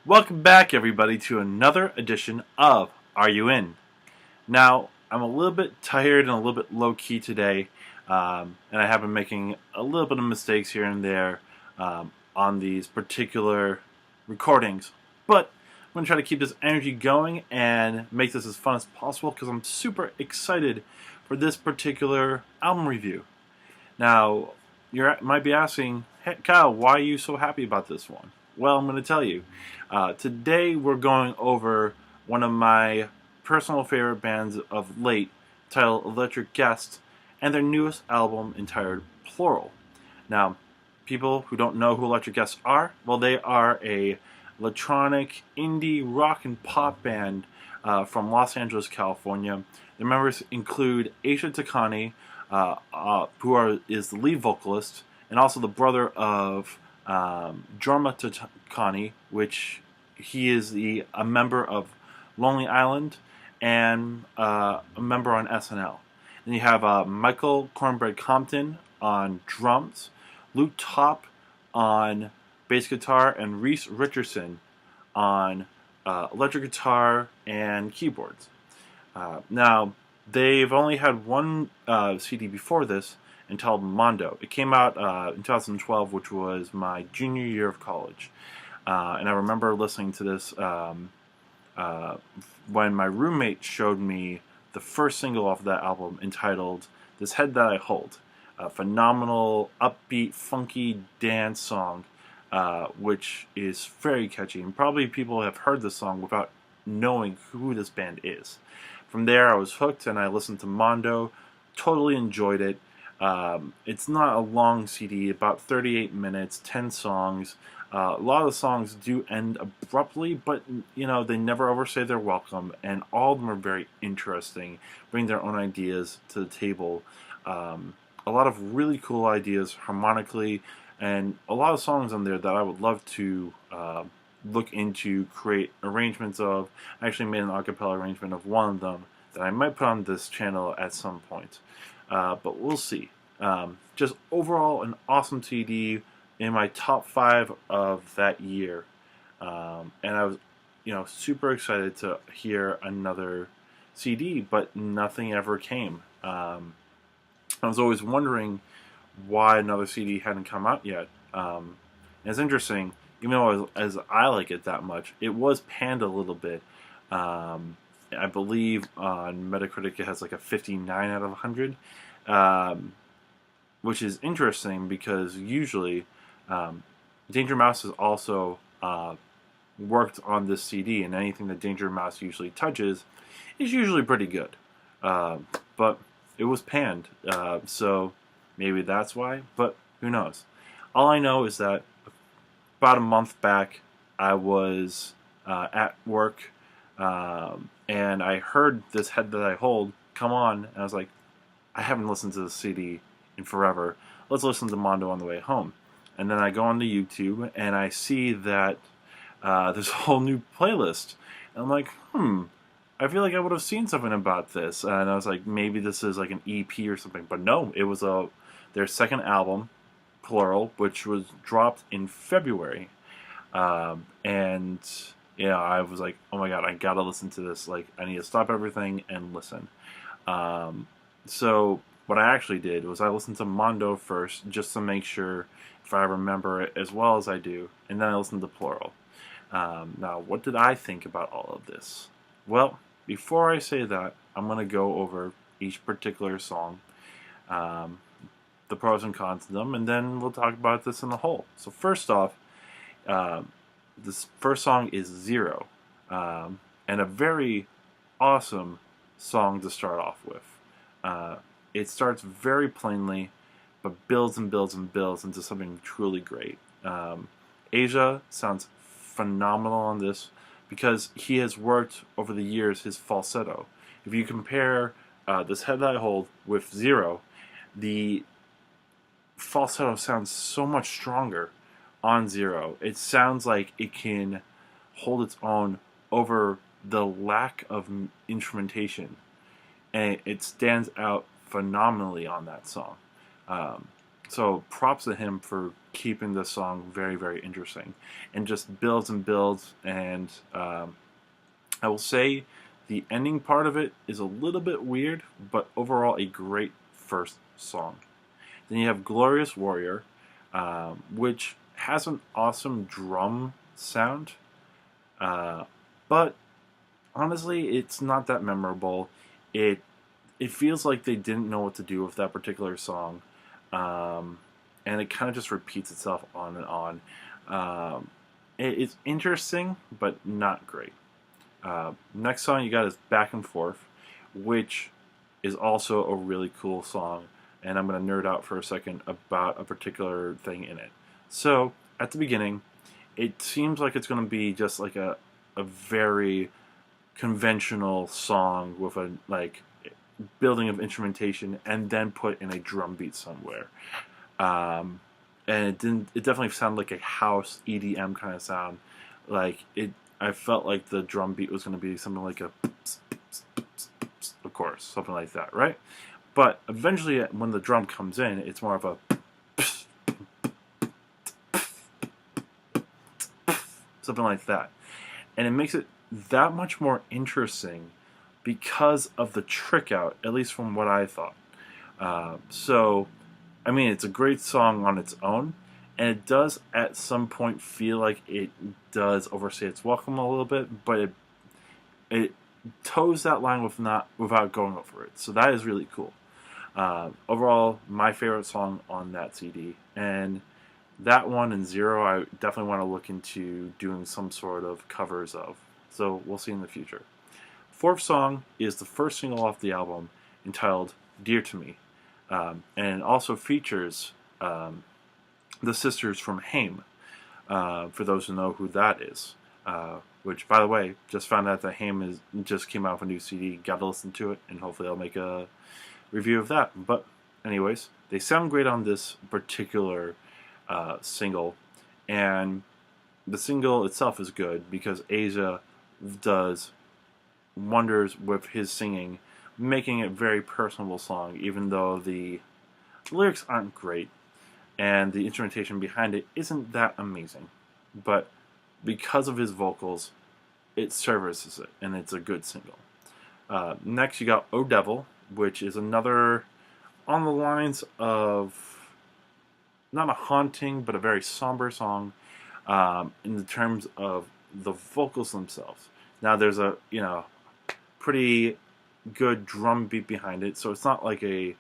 Welcome back, everybody, to another edition of Are You In? Now, I'm a little bit tired and a little bit low key today, and I have been making a little bit of mistakes here and there on these particular recordings. But I'm going to try to keep this energy going and make this as fun as possible because I'm super excited for this particular album review. Now, you might be asking, hey, Kyle, why are you so happy about this one? Well, I'm going to tell you. Today we're going over one of my personal favorite bands of late, titled Electric Guest, and their newest album entitled Plural. Now, people who don't know who Electric Guests are, well, they are a electronic indie rock and pop band from Los Angeles, California. Their members include Asia Takani, is the lead vocalist, and also the brother of Jorma Takani, which he is a member of Lonely Island and a member on SNL. Then you have Michael Cornbread Compton on drums, Luke Top on bass guitar, and Reese Richardson on electric guitar and keyboards. Now, they've only had one CD before this, entitled Mondo. It came out in 2012, which was my junior year of college. And I remember listening to this when my roommate showed me the first single off of that album, entitled This Head That I Hold. A phenomenal, upbeat, funky dance song, which is very catchy. And probably people have heard this song without knowing who this band is. From there, I was hooked and I listened to Mondo, totally enjoyed it. It's not a long CD, about 38 minutes, 10 songs. A lot of the songs do end abruptly, but they never overstay their welcome, and all of them are very interesting, bring their own ideas to the table. A lot of really cool ideas harmonically, and a lot of songs on there that I would love to look into, create arrangements of. I actually made an a cappella arrangement of one of them that I might put on this channel at some point. But we'll see. Just overall, an awesome CD in my top 5 of that year. And I was, super excited to hear another CD, but nothing ever came. I was always wondering why another CD hadn't come out yet. And it's interesting, even though as I like it that much, it was panned a little bit. I believe on Metacritic it has like a 59 out of 100, which is interesting because usually Danger Mouse has also worked on this CD, and anything that Danger Mouse usually touches is usually pretty good. But it was panned, so maybe that's why, but who knows. All I know is that about a month back, I was at work, and I heard This Head That I Hold come on, and I was like, I haven't listened to this CD in forever. Let's listen to Mondo on the way home. And then I go onto YouTube, and I see that there's a whole new playlist. And I'm like, I feel like I would have seen something about this. And I was like, maybe this is like an EP or something. But no, it was their second album, Plural, which was dropped in February. And I was like, oh my god, I gotta listen to this. Like, I need to stop everything and listen. So what I actually did was I listened to Mondo first, just to make sure if I remember it as well as I do, and then I listened to Plural. Now, what did I think about all of this? Well, before I say that, I'm going to go over each particular song, the pros and cons of them, and then we'll talk about this in the whole. So first off, this first song is Zero, and a very awesome song to start off with. It starts very plainly, but builds and builds and builds into something truly great. Asia sounds phenomenal on this because he has worked over the years his falsetto. If you compare This Head That I Hold with Zero, the falsetto sounds so much stronger on Zero. It sounds like it can hold its own over the lack of instrumentation, and it stands out phenomenally on that song. So props to him for keeping this song very, very interesting, and just builds and builds. And I will say the ending part of it is a little bit weird, but overall a great first song. Then you have Glorious Warrior, which has an awesome drum sound, uh, but honestly, it's not that memorable. It it feels like they didn't know what to do with that particular song, um, and it kind of just repeats itself on and on. It's interesting, but not great. Next song you got is Back and Forth, which is also a really cool song, and I'm going to nerd out for a second about a particular thing in it. So, at the beginning, it seems like it's going to be just like a very conventional song with a like building of instrumentation and then put in a drum beat somewhere. Um, and it didn't. It definitely sounded like a house EDM kind of sound. Like it, I felt like the drum beat was going to be something like a, of course, something like that, right? But eventually, when the drum comes in, it's more of a something like that, and it makes it that much more interesting because of the trick out, at least from what I thought. So, I mean, it's a great song on its own, and it does at some point feel like it does overstay its welcome a little bit, but it toes that line without going over it. So that is really cool. Overall, my favorite song on that CD, and that one and Zero, I definitely want to look into doing some sort of covers of. So we'll see in the future. Fourth song is the first single off the album, entitled "Dear to Me," and it also features the sisters from Haim. For those who know who that is, which, by the way, just found out that Haim just came out with a new CD. Got to listen to it, and hopefully I'll make a review of that. But anyways, they sound great on this particular single, and the single itself is good because Asia does wonders with his singing, making it a very personable song, even though the lyrics aren't great and the instrumentation behind it isn't that amazing. But because of his vocals, it services it, and it's a good single. Next, you got "Oh Devil," which is another on the lines of not a haunting, but a very somber song in the terms of the vocals themselves. Now, there's a pretty good drum beat behind it, so it's not like a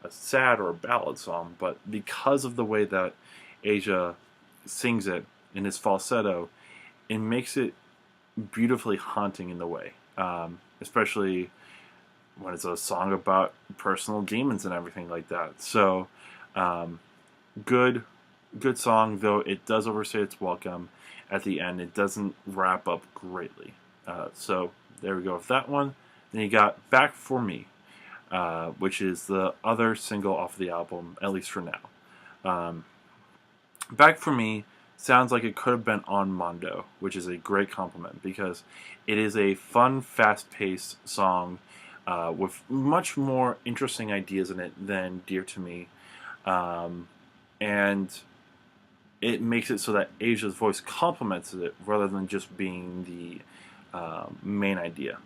sad or a ballad song, but because of the way that Asia sings it in his falsetto, it makes it beautifully haunting in the way, especially when it's a song about personal demons and everything like that. So, good song, though it does overstay its welcome at the end. It doesn't wrap up greatly. So there we go with that one. Then you got "Back for Me," which is the other single off the album, at least for now. "Back for Me" sounds like it could have been on Mondo, which is a great compliment because it is a fun, fast-paced song with much more interesting ideas in it than "Dear to Me." And it makes it so that Asia's voice complements it rather than just being the main idea.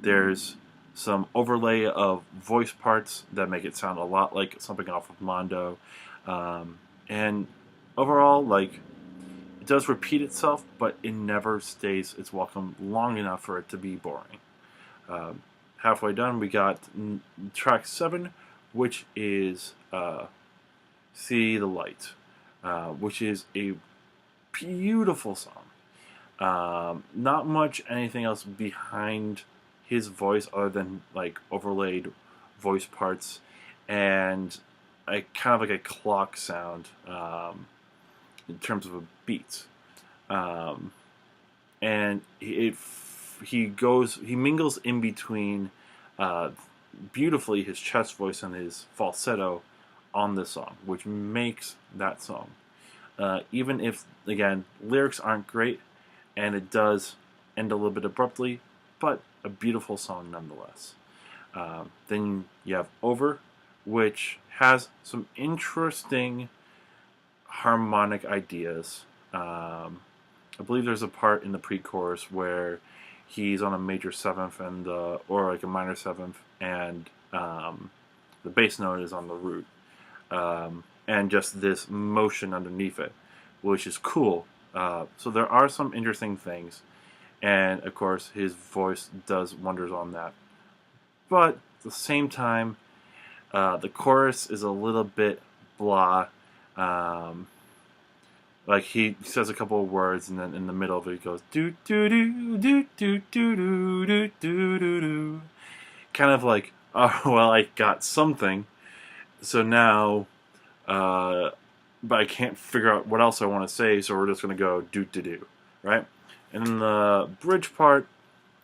There's some overlay of voice parts that make it sound a lot like something off of Mondo. And overall, like, it does repeat itself, but it never stays its welcome long enough for it to be boring. Halfway done, we got track 7, which is "See the Light," which is a beautiful song. Not much anything else behind his voice other than like overlaid voice parts and a kind of like a clock sound in terms of a beat. And he mingles in between beautifully his chest voice and his falsetto on this song, which makes that song. Even if, again, lyrics aren't great, and it does end a little bit abruptly, but a beautiful song nonetheless. Then you have "Over," which has some interesting harmonic ideas. I believe there's a part in the pre-chorus where he's on a major seventh and or like a minor seventh, and the bass note is on the root, and just this motion underneath it, which is cool. So there are some interesting things, and of course his voice does wonders on that. But at the same time, the chorus is a little bit blah. Um, like he says a couple of words, and then in the middle of it, he goes do do do do do do do do do do do, kind of like, oh well, I got something, so now, but I can't figure out what else I want to say, so we're just gonna go do do do, right? And then the bridge part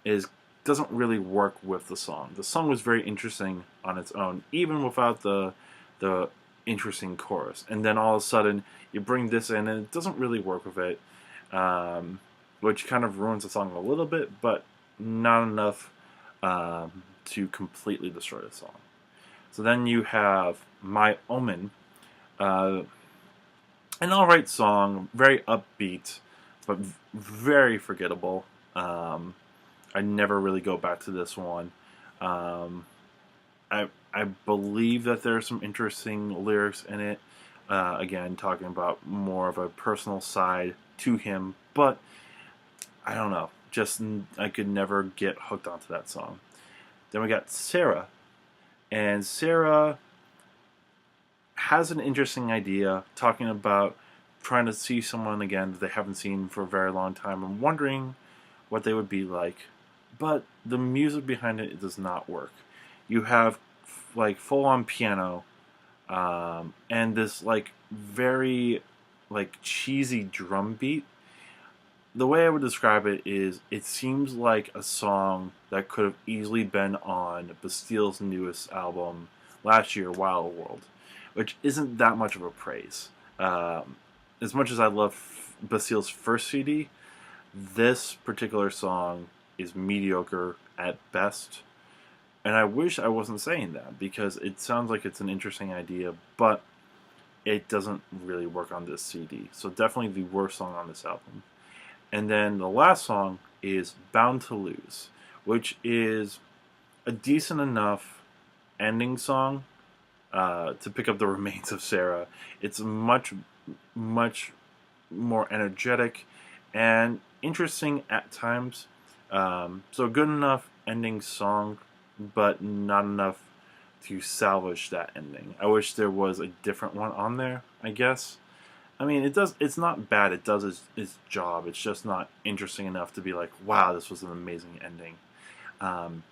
is doesn't really work with the song. The song was very interesting on its own, even without the interesting chorus. And then all of a sudden, you bring this in, and it doesn't really work with it, which kind of ruins the song a little bit, but not enough to completely destroy the song. So then you have My Omen, an alright song, very upbeat, but very forgettable. I never really go back to this one. I believe that there are some interesting lyrics in it. Again, talking about more of a personal side to him, but I don't know. Just I could never get hooked onto that song. Then we got Sarah, and Sarah has an interesting idea talking about trying to see someone again that they haven't seen for a very long time and wondering what they would be like. But the music behind it does not work. You have like full on piano, and this like very like cheesy drum beat. The way I would describe it is, it seems like a song that could have easily been on Bastille's newest album last year, Wild World, which isn't that much of a praise. As much as I love Bastille's first CD, this particular song is mediocre at best. And I wish I wasn't saying that, because it sounds like it's an interesting idea, but it doesn't really work on this CD. So definitely the worst song on this album. And then the last song is Bound to Lose, which is a decent enough ending song to pick up the remains of Sarah. It's much, much more energetic and interesting at times. So good enough ending song, but not enough to salvage that ending. I wish there was a different one on there, I guess. I mean, it does. It's not bad. It does its job. It's just not interesting enough to be like, wow, this was an amazing ending. And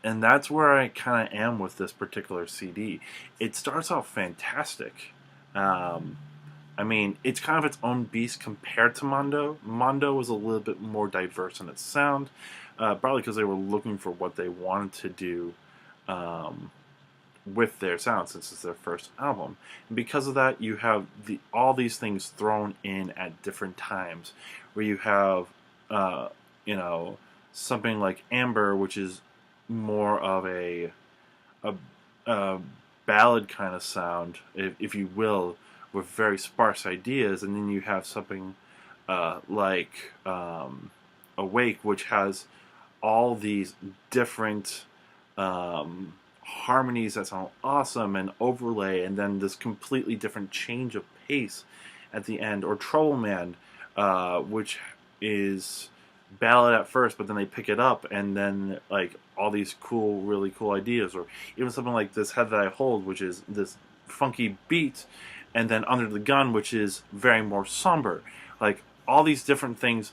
that's where I kind of am with this particular CD. It starts off fantastic. I mean, it's kind of its own beast compared to Mondo. Mondo was a little bit more diverse in its sound, probably because they were looking for what they wanted to do with their sound, since it's their first album. And because of that, you have all these things thrown in at different times, where you have, something like Amber, which is more of a ballad kind of sound, if you will, with very sparse ideas, and then you have something like Awake, which has all these different harmonies that sound awesome and overlay, and then this completely different change of pace at the end. Or Trouble Man, which is ballad at first, but then they pick it up, and then like all these cool, really cool ideas. Or even something like This Head That I Hold, which is this funky beat, and then Under the Gun, which is very more somber. Like, all these different things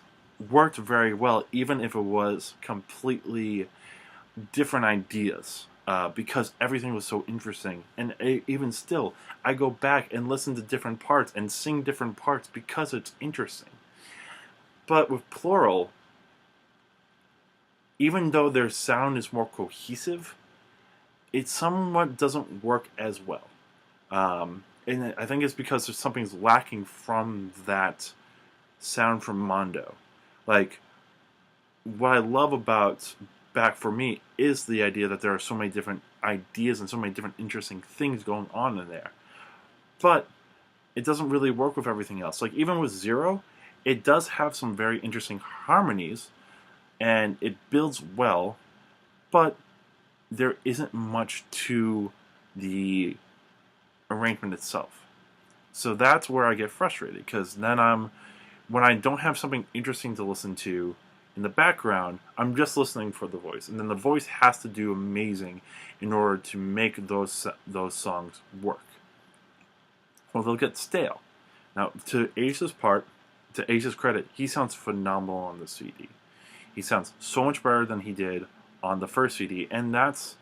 worked very well, even if it was completely different ideas, because everything was so interesting. And even still, I go back and listen to different parts and sing different parts because it's interesting. But with Plural, even though their sound is more cohesive, it somewhat doesn't work as well. And I think it's because there's something's lacking from that sound from Mondo. Like, what I love about Back for Me is the idea that there are so many different ideas and so many different interesting things going on in there. But it doesn't really work with everything else. Like even with Zero, it does have some very interesting harmonies and it builds well, but there isn't much to the arrangement itself. So that's where I get frustrated because then when I don't have something interesting to listen to in the background, I'm just listening for the voice, and then the voice has to do amazing in order to make those songs work. Well, they'll get stale. Now, to Ace's credit, he sounds phenomenal on the CD. He sounds so much better than he did on the first CD, and that's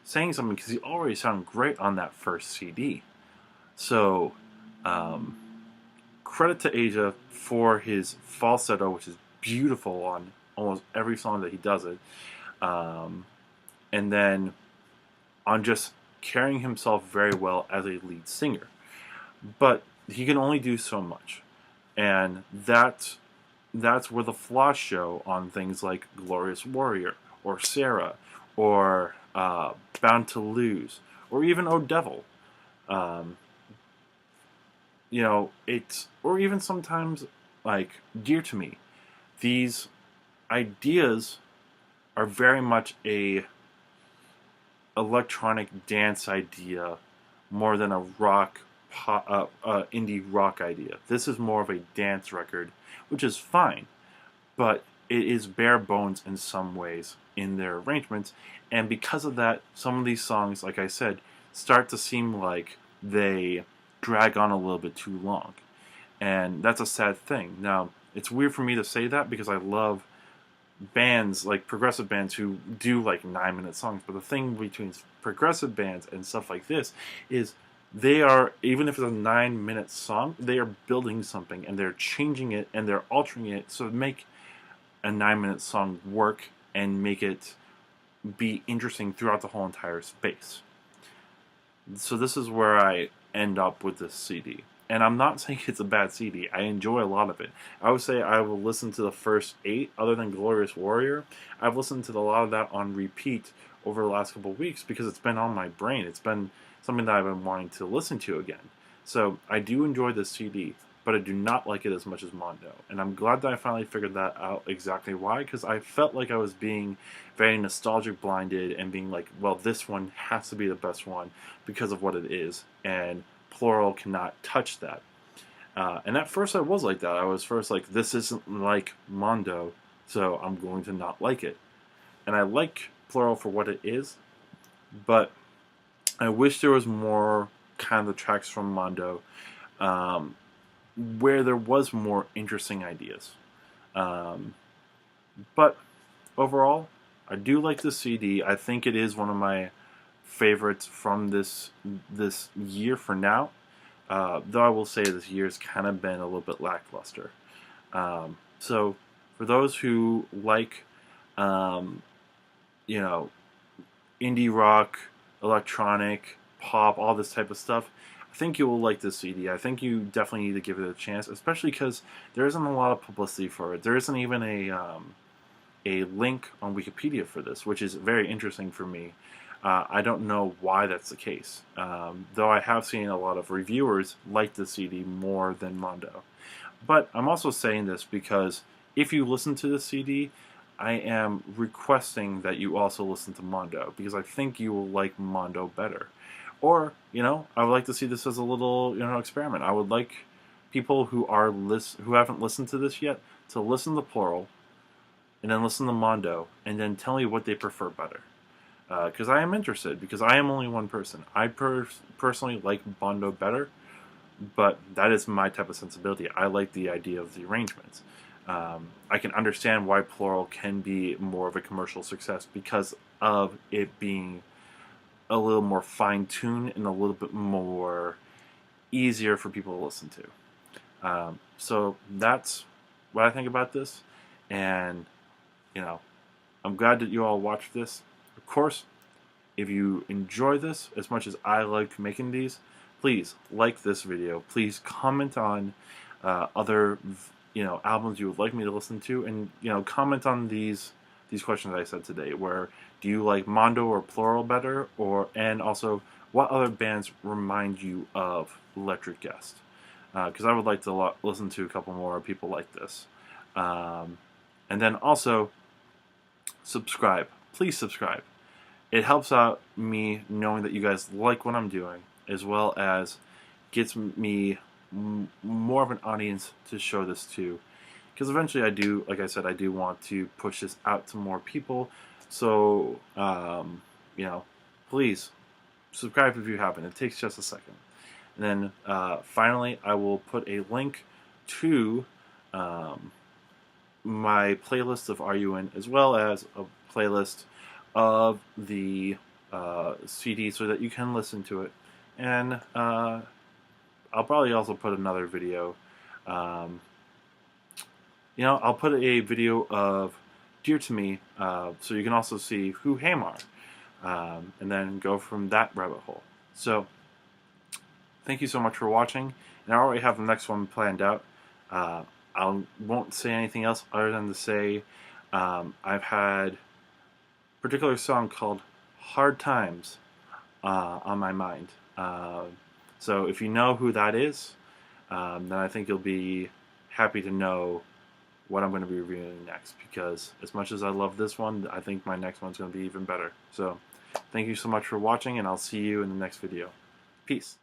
saying something because he already sounded great on that first CD. So, credit to Asia for his falsetto, which is beautiful on almost every song that he does it, and then on just carrying himself very well as a lead singer. But he can only do so much, and that's where the flaws show on things like Glorious Warrior or Sarah or Bound to Lose or even Oh Devil. Or even sometimes like Dear to Me. These ideas are very much a electronic dance idea more than a indie rock idea. This is more of a dance record, which is fine, but it is bare bones in some ways in their arrangements, and because of that, some of these songs, like I said, start to seem like they drag on a little bit too long, and that's a sad thing. Now, it's weird for me to say that because I love bands, like progressive bands who do like 9-minute songs, but the thing between progressive bands and stuff like this is they are, even if it's a 9-minute song, they are building something and they're changing it and they're altering it so to make a 9-minute song work and make it be interesting throughout the whole entire space. So this is where I end up with this CD. And I'm not saying it's a bad CD. I enjoy a lot of it. I would say I will listen to the first 8, other than Glorious Warrior. I've listened to a lot of that on repeat over the last couple of weeks because it's been on my brain. It's been something that I've been wanting to listen to again. So I do enjoy this CD, but I do not like it as much as Mondo. And I'm glad that I finally figured that out exactly why, because I felt like I was being very nostalgic blinded and being like, well, this one has to be the best one because of what it is. And Plural cannot touch that. And at first I was like that. I was first like, this isn't like Mondo, so I'm going to not like it. And I like Plural for what it is, but I wish there was more kind of the tracks from Mondo where there was more interesting ideas. But overall, I do like the CD. I think it is one of my favorites from this year for now. Though I will say this year's kind of been a little bit lackluster. So for those who like, indie rock, electronic, pop, all this type of stuff, I think you will like this CD. I think you definitely need to give it a chance, especially because there isn't a lot of publicity for it. There isn't even a link on Wikipedia for this, which is very interesting for me. I don't know why that's the case, though I have seen a lot of reviewers like the CD more than Mondo. But I'm also saying this because if you listen to the CD, I am requesting that you also listen to Mondo, because I think you will like Mondo better. Or, I would like to see this as a little, experiment. I would like people who haven't listened to this yet to listen to Plural, and then listen to Mondo, and then tell me what they prefer better. Because I am interested, because I am only one person. I personally like Mondo better, but that is my type of sensibility. I like the idea of the arrangements. I can understand why Plural can be more of a commercial success because of it being a little more fine-tuned and a little bit more easier for people to listen to. So that's what I think about this, and I'm glad that you all watched this. Of course, if you enjoy this as much as I like making these, please like this video. Please comment on other albums you would like me to listen to, and comment on these these questions I said today, where do you like Mondo or Plural better, and also what other bands remind you of Electric Guest? Because I would like to listen to a couple more people like this. And then also, subscribe. Please subscribe. It helps out me knowing that you guys like what I'm doing, as well as gets me more of an audience to show this to. Because eventually I do, like I said, I do want to push this out to more people. So, you know, please subscribe if you haven't. It takes just a second. And then finally, I will put a link to my playlist of Are You In, as well as a playlist of the CD so that you can listen to it. And I'll probably also put another video. I'll put a video of Dear to Me so you can also see who Ham are. And then go from that rabbit hole. So, thank you so much for watching. And I already have the next one planned out. I won't say anything else other than to say I've had a particular song called Hard Times on my mind. So if you know who that is, then I think you'll be happy to know what I'm going to be reviewing next, because as much as I love this one, I think my next one's going to be even better. So thank you so much for watching, and I'll see you in the next video. Peace.